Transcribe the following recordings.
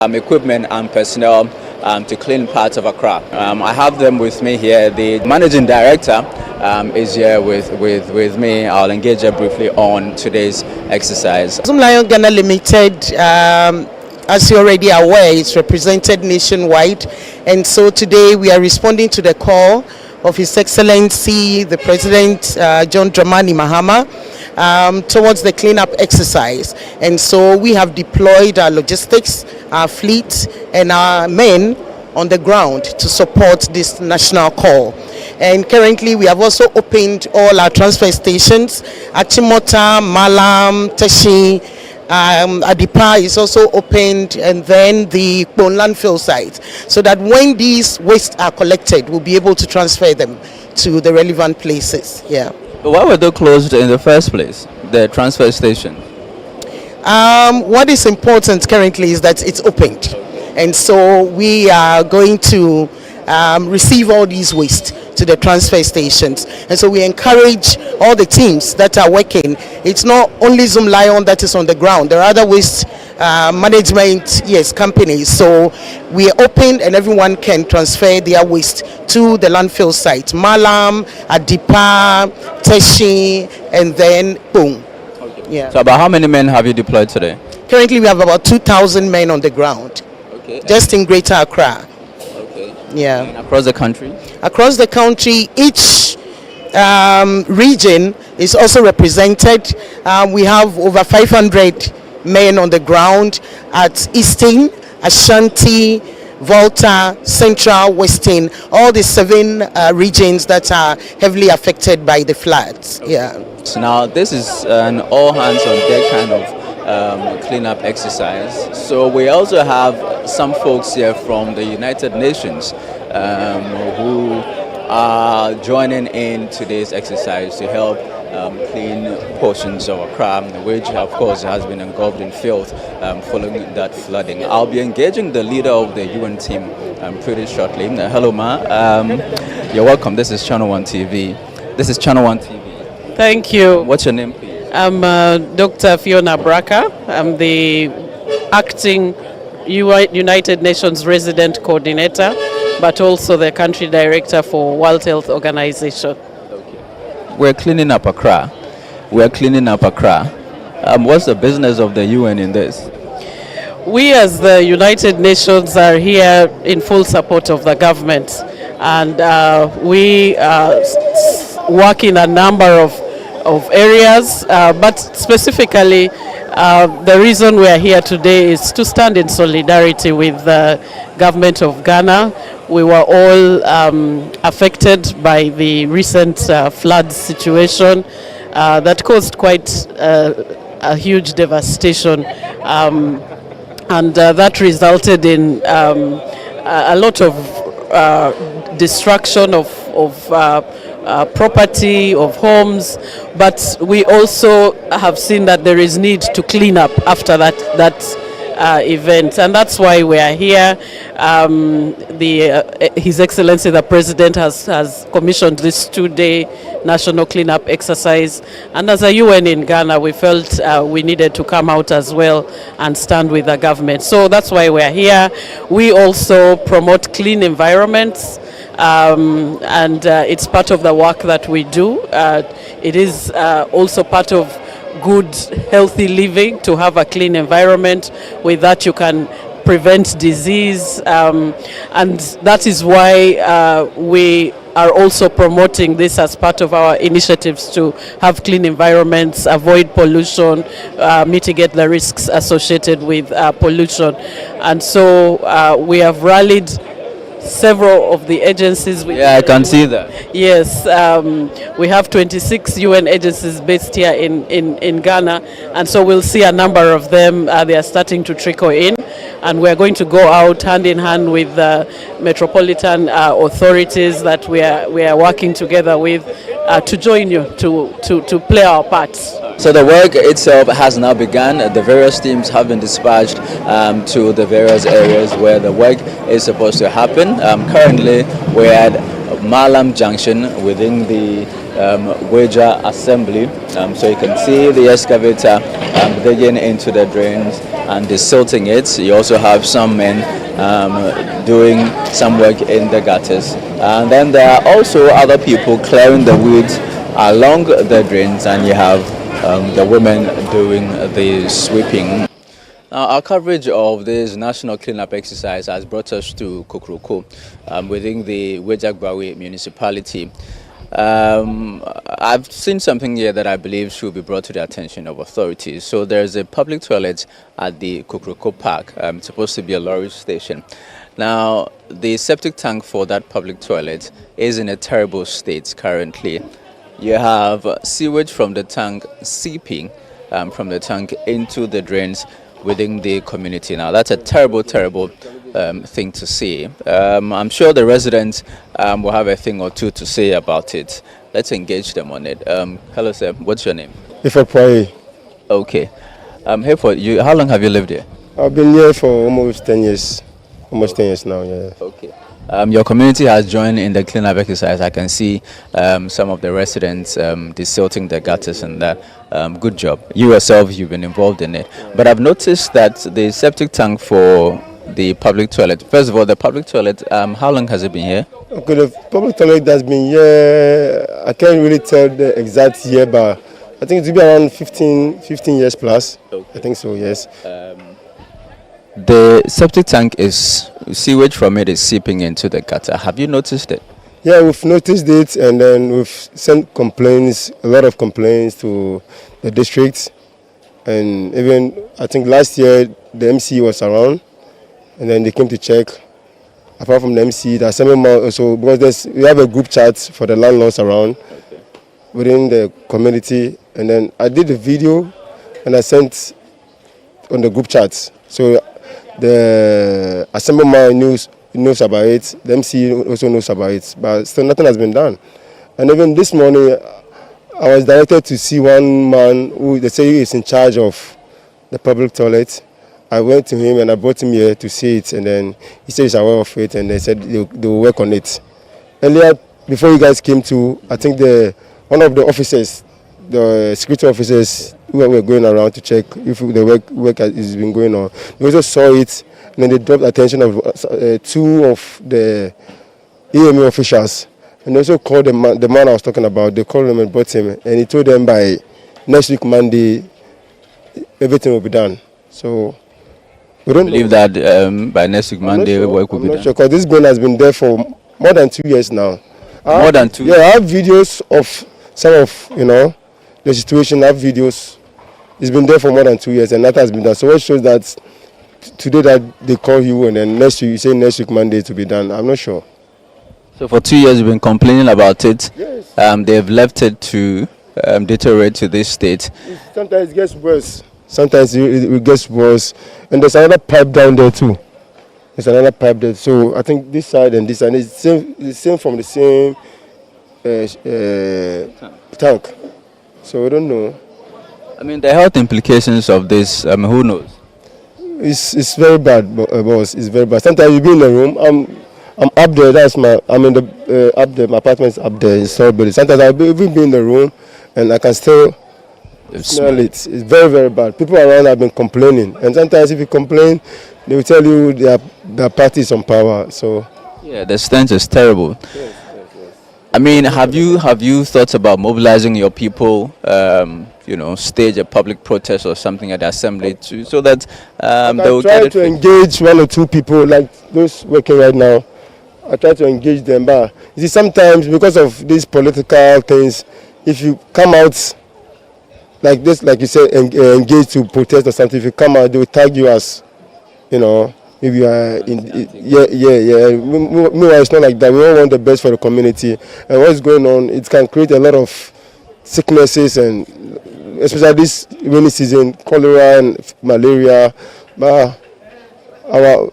equipment and personnel to clean parts of Accra. I have them with me here. The managing director is here with me. I'll engage her briefly on today's exercise. Zoomlion Ghana Limited, as you're already aware, is represented nationwide, and so today we are responding to the call of His Excellency the President John Dramani Mahama towards the cleanup exercise. And so we have deployed our logistics, our fleet and our men on the ground to support this national call. And currently we have also opened all our transfer stations. Achimota, Malam, Teshi, Adipa is also opened, and then the Kpone landfill site, so that when these wastes are collected, we'll be able to transfer them to the relevant places. Yeah. But why were they closed in the first place, the transfer station? What is important currently is that it's opened, and so we are going to receive all these waste to the transfer stations. And so we encourage all the teams that are working. It's not only Zoomlion that is on the ground. There are other waste management companies. So we are open and everyone can transfer their waste to the landfill site. Malam, Adipa, Teshi, and then boom. Okay. Yeah. So about how many men have you deployed today? Currently we have about 2,000 men on the ground. Okay. Just in Greater Accra. Yeah. And across the country? Across the country, each region is also represented. We have over 500 men on the ground at Eastern, Ashanti, Volta, Central, Western, all the 7 regions that are heavily affected by the floods. Yeah. So now this is an all hands on deck kind of cleanup exercise. So we also have some folks here from the United Nations who are joining in today's exercise to help clean portions of Accra, which of course has been engulfed in filth following that flooding. I'll be engaging the leader of the UN team pretty shortly. Hello ma, you're welcome. This is Channel One TV. This is Channel One TV. Thank you. What's your name, please? I'm Dr. Fiona Braka. I'm the acting United Nations resident coordinator, but also the country director for World Health Organization. Okay. We're cleaning up Accra. We're cleaning up Accra. What's the business of the UN in this? We as the United Nations are here in full support of the government, and we work in a number of areas, but specifically the reason we are here today is to stand in solidarity with the government of Ghana. We were all affected by the recent flood situation that caused quite a huge devastation, and that resulted in a lot of destruction of property, of homes, but we also have seen that there is need to clean up after that event, and that's why we are here. His Excellency the President has commissioned this 2-day national cleanup exercise, and as a UN in Ghana we felt we needed to come out as well and stand with the government. So that's why we are here. We also promote clean environments, and it's part of the work that we do. It is also part of good, healthy living to have a clean environment. With that you can prevent disease, and that is why we are also promoting this as part of our initiatives to have clean environments, avoid pollution, mitigate the risks associated with pollution. And so we have rallied several of the agencies. I can see that. Yes, we have 26 UN agencies based here in Ghana, and so we'll see a number of them. They are starting to trickle in, and we're going to go out hand in hand with the metropolitan authorities that we are working together with to join you to play our parts. So the work itself has now begun. The various teams have been dispatched to the various areas where the work is supposed to happen. Currently, we're at Malam Junction within the Weja Assembly. So you can see the excavator digging into the drains and desilting it. You also have some men doing some work in the gutters. And then there are also other people clearing the weeds along the drains, and you have the women doing the sweeping. Now, our coverage of this national cleanup exercise has brought us to Kokroko within the Wejagbawe municipality. I've seen something here that I believe should be brought to the attention of authorities. So there's a public toilet at the Kokroko Park. It's supposed to be a lorry station. Now, the septic tank for that public toilet is in a terrible state currently. You have sewage from the tank seeping from the tank into the drains within the community. Now, that's a terrible thing to see. I'm sure the residents will have a thing or two to say about it. Let's engage them on it. Hello, sir. What's your name? Ifeanyi. Okay. Here for you. How long have you lived here? I've been here for almost 10 years. Almost 10 years now, yeah. Okay. Your community has joined in the cleanup exercise. I can see some of the residents desilting the gutters and that. Good job. You yourself, you've been involved in it. But I've noticed that the septic tank for the public toilet, first of all, the public toilet, how long has it been here? Okay, the public toilet has been here, I can't really tell the exact year, but I think it will be around 15 years plus. Okay. I think so, yes. The septic tank is, sewage from it is seeping into the gutter. Have you noticed it? Yeah, we've noticed it, and then we've sent complaints, a lot of complaints to the district. And even, I think last year, the MC was around, and then they came to check. Apart from the MC, the assemblyman also, because we have a group chat for the landlords around within the community. And then I did the video, and I sent on the group chat. So the assemblyman knows about it, the MC also knows about it, but still nothing has been done. And even this morning, I was directed to see one man who they say is in charge of the public toilet. I went to him and I brought him here to see it, and then he said he's aware of it, and they said they'll work on it. Earlier, before you guys came to, I think one of the officers, the security officers who were going around to check if the work has been going on, they also saw it, and then they dropped attention of two of the EMA officials, and they also called the man I was talking about. They called him and brought him, and he told them by next week Monday everything will be done. So we don't believe that by next week Monday work will be done. I'm not sure, because this bin has been there for more than 2 years now. More than 2 years? Yeah, I have videos of some of, the situation. I have videos. It's been there for more than 2 years, and that has been done. So what shows that today that they call you, and then next week, you say next week Monday to be done? I'm not sure. So for 2 years you've been complaining about it. Yes. They've left it to deteriorate to this state. Sometimes it gets worse. Sometimes it gets worse. And there's another pipe down there too. There's another pipe there. So I think this side and this side is the same from the same tank. So I don't know. I mean, the health implications of this, who knows? It's very bad, boss. It's very bad. Sometimes you be in the room. I'm up there. I'm in the up there. My apartment's up there. It's so bad. Sometimes I'll even be in the room, and I can still smell it. It's very, very bad. People around have been complaining, and sometimes if you complain, they will tell you their party is on power. So yeah, the stench is terrible. Yes. I mean, have you thought about mobilizing your people? Stage a public protest or something at the assembly so that they will try to engage one or two people like those working right now. I try to engage them, but you see, sometimes because of these political things, if you come out like this, like you said, engage to protest or something, if you come out, they will tag you as, if you are yeah. Meanwhile, it's not like that. We all want the best for the community, and what's going on, it can create a lot of sicknesses, and especially this rainy season, cholera and malaria. But our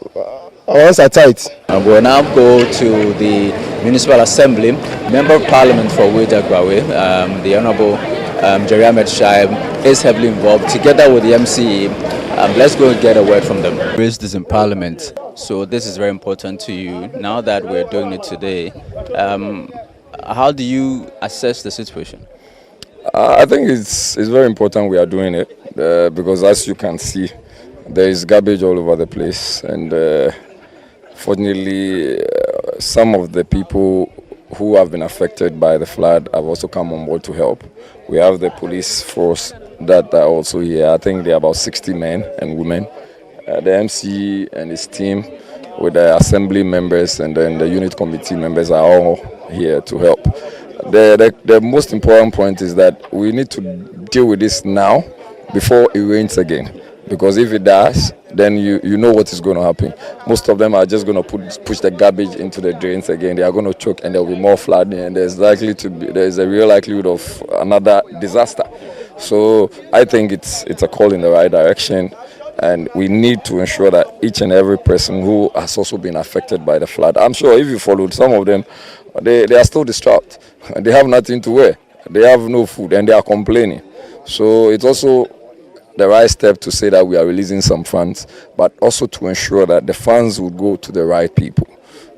hands are tight. We'll now go to the Municipal Assembly. Member of Parliament for Wejagbawe, the Honourable Jerry Ahmed Shaib, is heavily involved together with the MCE. Let's go and get a word from them. Raised this in Parliament, so this is very important to you. Now that we're doing it today, how do you assess the situation? I think it's very important we are doing it because, as you can see, there is garbage all over the place, and fortunately, some of the people who have been affected by the flood have also come on board to help. We have the police force that are also here. I think there are about 60 men and women. The MC and his team, with the assembly members and then the unit committee members, are all here to help. The most important point is that we need to deal with this now before it rains again. Because if it does, then you know what is going to happen. Most of them are just going to push the garbage into the drains again. They are going to choke, and there will be more flooding, and there is a real likelihood of another disaster. So I think it's a call in the right direction, and we need to ensure that each and every person who has also been affected by the flood, I'm sure if you followed some of them, they are still distraught. They have nothing to wear. They have no food, and they are complaining. So it's also the right step to say that we are releasing some funds, but also to ensure that the funds will go to the right people.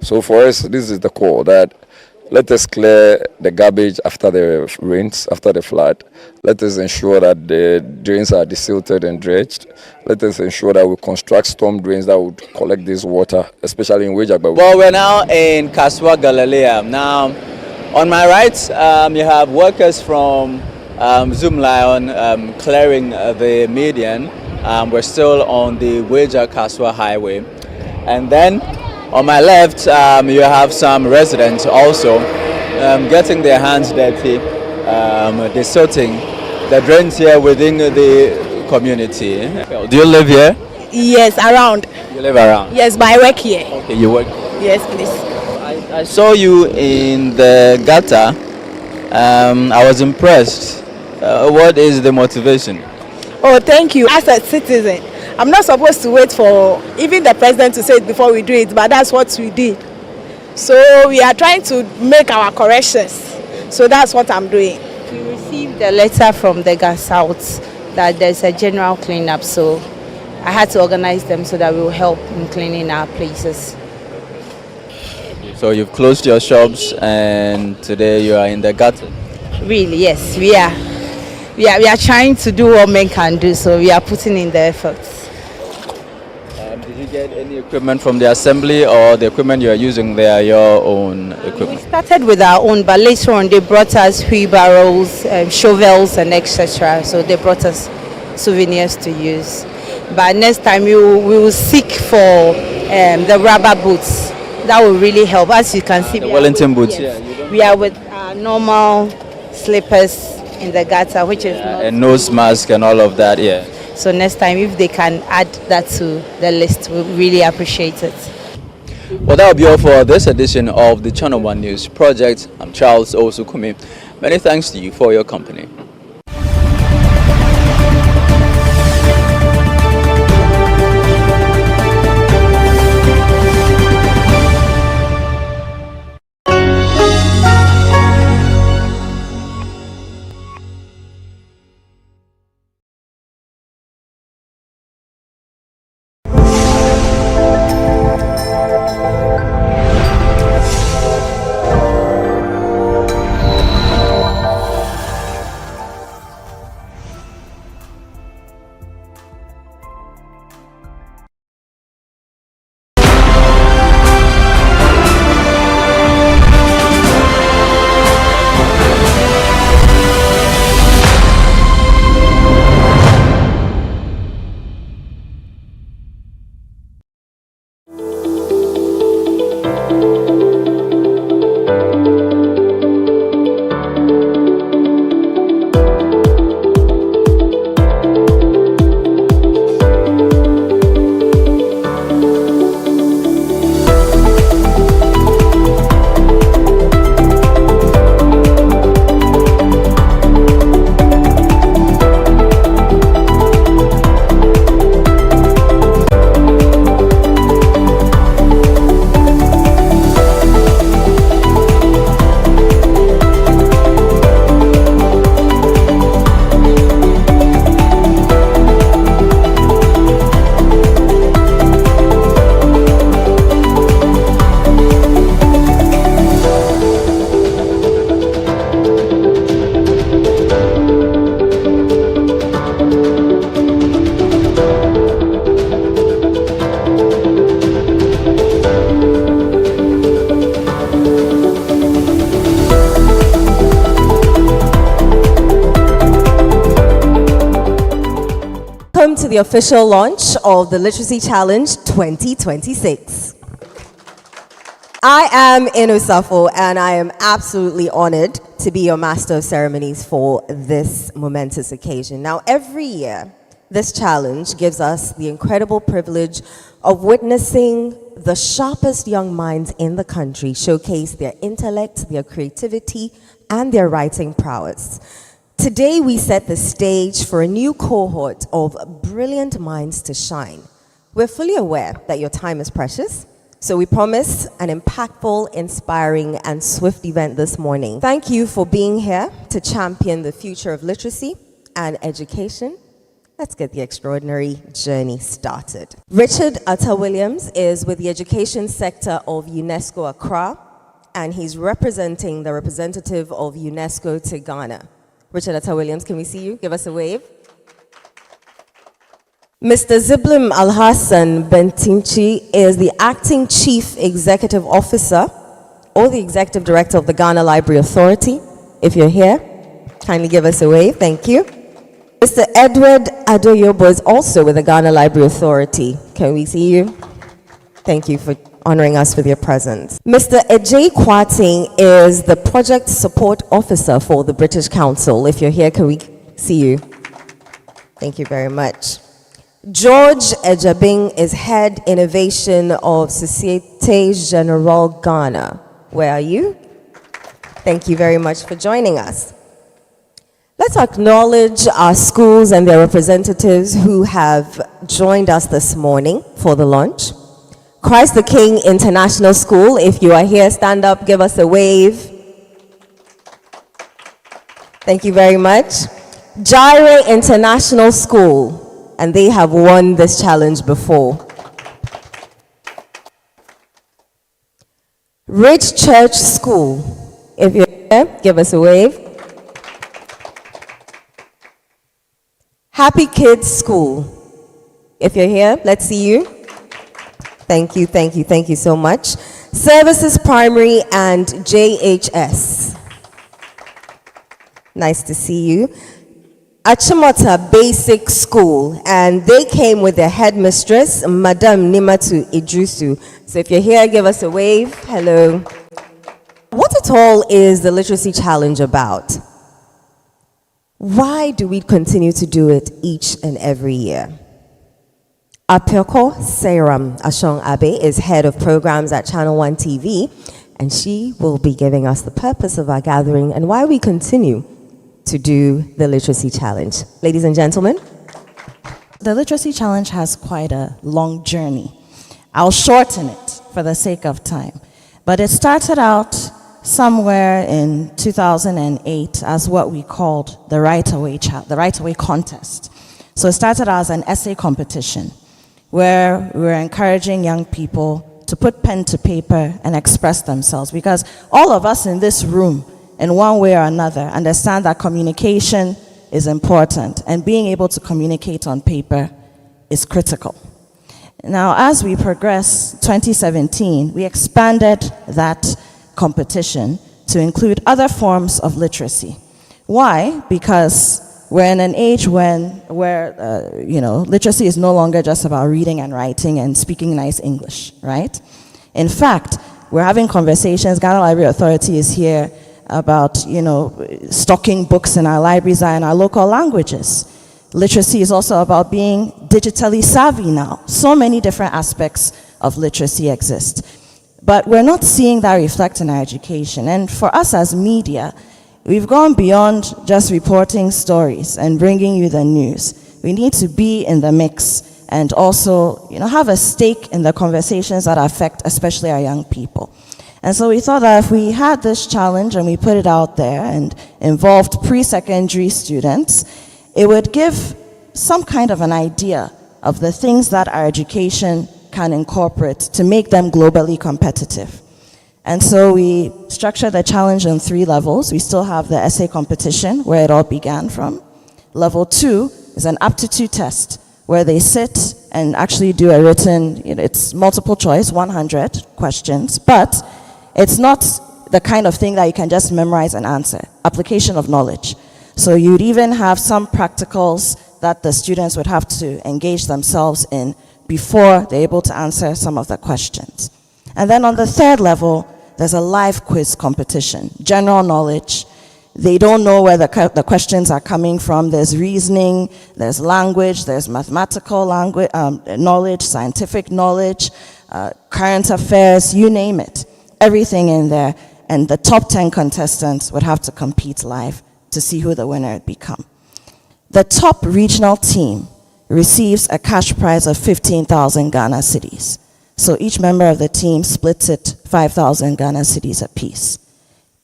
So for us, this is the call, that let us clear the garbage after the rains, after the flood. Let us ensure that the drains are desilted and dredged. Let us ensure that we construct storm drains that would collect this water, especially in Wejagba. Well, we're now in Kaswa Galilea. Now, on my right, you have workers from Zoom Lion clearing the median. We're still on the Weja Kaswa Highway. And then on my left, you have some residents also getting their hands dirty, desilting the drains here within the community. Do you live here? Yes, around. You live around? Yes, but I work here. Okay, you work? Yes, please. I saw you in the gutter. I was impressed. What is the motivation? Oh, thank you. As a citizen, I'm not supposed to wait for even the president to say it before we do it, but that's what we did. So we are trying to make our corrections. So that's what I'm doing. We received a letter from the Gas South that there's a general cleanup, so I had to organize them so that we will help in cleaning our places. So you've closed your shops and today you are in the gutter? Really, yes, we are. We are trying to do what men can do, so we are putting in the efforts. Did you get any equipment from the assembly, or the equipment you are using there your own We equipment? started with our own, but later on they brought us wheelbarrows, shovels and etc. So they brought us souvenirs to use. But next time we will seek for the rubber boots. That will really help. As you can see, The Wellington boots, yeah. we are with normal slippers in the gutter, which is not. And nose mask and all of that, yeah. So next time, if they can add that to the list, we really appreciate it. Well, that will be all for this edition of the Channel One News Project. I'm Charles Osukumi. Many thanks to you for your company. the official launch of the Literacy Challenge 2026. I am Inosafo, and I am absolutely honored to be your Master of Ceremonies for this momentous occasion. Now, every year, this challenge gives us the incredible privilege of witnessing the sharpest young minds in the country showcase their intellect, their creativity, and their writing prowess. Today, we set the stage for a new cohort of brilliant minds to shine. We're fully aware that your time is precious, so we promise an impactful, inspiring, and swift event this morning. Thank you for being here to champion the future of literacy and education. Let's get the extraordinary journey started. Richard Atta Williams is with the education sector of UNESCO Accra, and he's representing the representative of UNESCO to Ghana. Richard Atta Williams, can we see you? Give us a wave. Mr. Ziblim Al-Hassan Bentinchi is the Acting Chief Executive Officer or the Executive Director of the Ghana Library Authority. If you're here, kindly give us a wave. Thank you. Mr. Edward Adoyobo is also with the Ghana Library Authority. Can we see you? Thank you for honoring us with your presence. Mr. Ejay Kwating is the Project Support Officer for the British Council. If you're here, can we see you? Thank you very much. George Ejabing is Head Innovation of Societe Generale Ghana. Where are you? Thank you very much for joining us. Let's acknowledge our schools and their representatives who have joined us this morning for the launch. Christ the King International School, if you are here, stand up, give us a wave. Thank you very much. Jaire International School, and they have won this challenge before. Ridge Church School, if you're here, give us a wave. Happy Kids School, if you're here, let's see you. Thank you, thank you, thank you so much. Services Primary and JHS. Nice to see you. Achimota Basic School, and they came with their headmistress, Madam Nimatu Idrusu. So if you're here, give us a wave. Hello. What at all is the Literacy Challenge about? Why do we continue to do it each and every year? Apyoko Seiram Ashong Abe is head of programs at Channel One TV, and she will be giving us the purpose of our gathering and why we continue to do the Literacy Challenge. Ladies and gentlemen. The Literacy Challenge has quite a long journey. I'll shorten it for the sake of time. But it started out somewhere in 2008 as what we called the Right Away contest. So it started out as an essay competition where we were encouraging young people to put pen to paper and express themselves, because all of us in this room, in one way or another, understand that communication is important, and being able to communicate on paper is critical. Now, as we progress, 2017, we expanded that competition to include other forms of literacy. Why? Because we're in an age where literacy is no longer just about reading and writing and speaking nice English, right? In fact, we're having conversations. Ghana Library Authority is here about, stocking books in our libraries and our local languages. Literacy is also about being digitally savvy now. So many different aspects of literacy exist. But we're not seeing that reflect in our education. And for us as media, we've gone beyond just reporting stories and bringing you the news. We need to be in the mix and also, have a stake in the conversations that affect especially our young people. And so we thought that if we had this challenge and we put it out there and involved pre-secondary students, it would give some kind of an idea of the things that our education can incorporate to make them globally competitive. And so we structured the challenge on 3 levels. We still have the essay competition, where it all began from. Level 2 is an aptitude test, where they sit and actually do a written, it's multiple choice, 100 questions, but it's not the kind of thing that you can just memorize and answer. Application of knowledge. So you'd even have some practicals that the students would have to engage themselves in before they're able to answer some of the questions. And then on the third level, there's a live quiz competition, general knowledge. They don't know where the questions are coming from. There's reasoning, there's language, there's mathematical language, knowledge, scientific knowledge, current affairs, you name it. Everything in there. And the top 10 contestants would have to compete live to see who the winner would become. The top regional team receives a cash prize of 15,000 Ghana cedis. So each member of the team splits it 5,000 Ghana cedis apiece.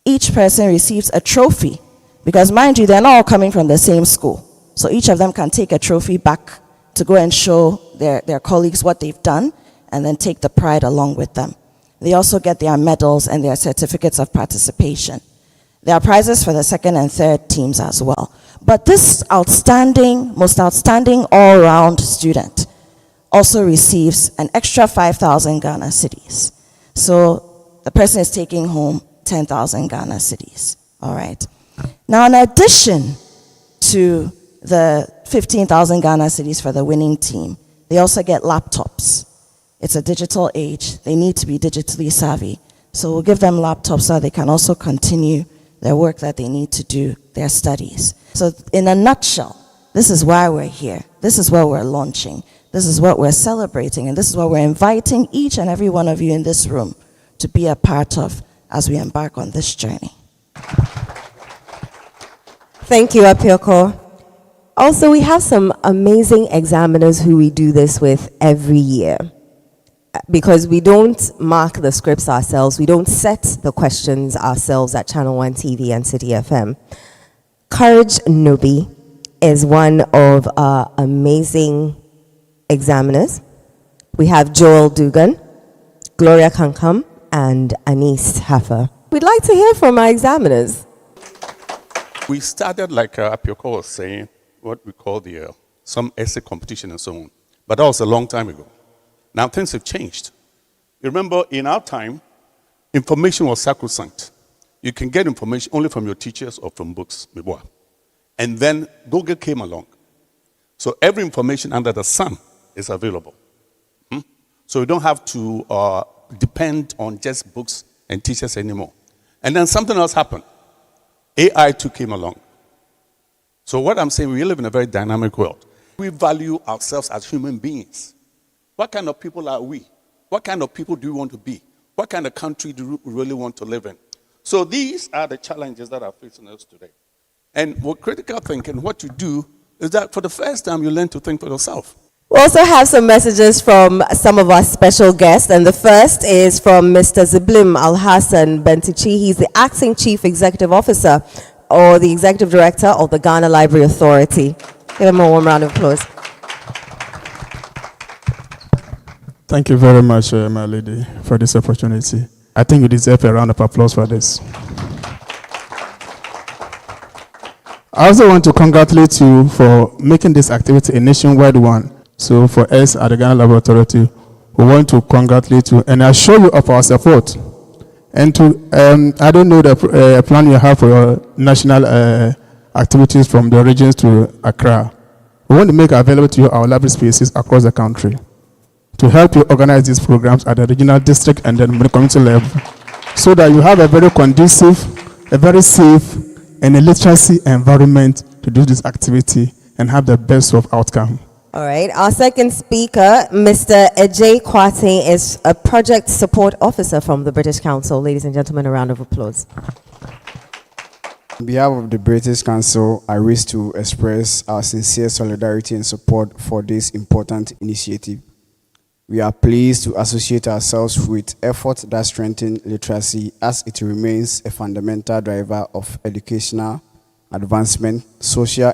Each person receives a trophy, because mind you, they're not all coming from the same school. So each of them can take a trophy back to go and show their colleagues what they've done, and then take the pride along with them. They also get their medals and their certificates of participation. There are prizes for the second and third teams as well. But this most outstanding all-round student also receives an extra 5,000 Ghana cedis. So the person is taking home 10,000 Ghana cedis. All right. Now, in addition to the 15,000 Ghana cedis for the winning team, they also get laptops. It's a digital age. They need to be digitally savvy. So we'll give them laptops so they can also continue their work that they need to do, their studies. So in a nutshell, this is why we're here. This is what we're launching. This is what we're celebrating. And this is what we're inviting each and every one of you in this room to be a part of as we embark on this journey. Thank you, Apioko. Also, we have some amazing examiners who we do this with every year. Because we don't mark the scripts ourselves, we don't set the questions ourselves at Channel One TV and City FM. Courage Nubi is one of our amazing examiners. We have Joel Dugan, Gloria Kankam, and Anis Haffer. We'd like to hear from our examiners. We started, like Apioko was saying, what we call the some essay competition and so on. But that was a long time ago. Now things have changed. You remember in our time, information was sacrosanct. You can get information only from your teachers or from books. And then Google came along. So every information under the sun is available. So you don't have to depend on just books and teachers anymore. And then something else happened. AI too came along. So what I'm saying, we live in a very dynamic world. We value ourselves as human beings. What kind of people are we? What kind of people do we want to be? What kind of country do we really want to live in? So these are the challenges that are facing us today. And with critical thinking, what you do is that for the first time, you learn to think for yourself. We also have some messages from some of our special guests, and the first is from Mr. Ziblim Al-Hassan Bentichi. He's the Acting Chief Executive Officer or the Executive Director of the Ghana Library Authority. Give him a warm round of applause. Thank you very much, my lady, for this opportunity. I think you deserve a round of applause for this. I also want to congratulate you for making this activity a nationwide one. So for us at the Ghana Library Authority, we want to congratulate you and assure you of our support. And to, I don't know the plan you have for your national activities from the regions to Accra. We want to make available to you our library spaces across the country to help you organize these programs at the regional, district, and then community level, so that you have a very conducive, a very safe, and a literacy environment to do this activity and have the best of outcome. All right. Our second speaker, Mr. Ejay Kwate, is a project support officer from the British Council. Ladies and gentlemen, a round of applause. On behalf of the British Council, I wish to express our sincere solidarity and support for this important initiative. We are pleased to associate ourselves with efforts that strengthen literacy, as it remains a fundamental driver of educational advancement, social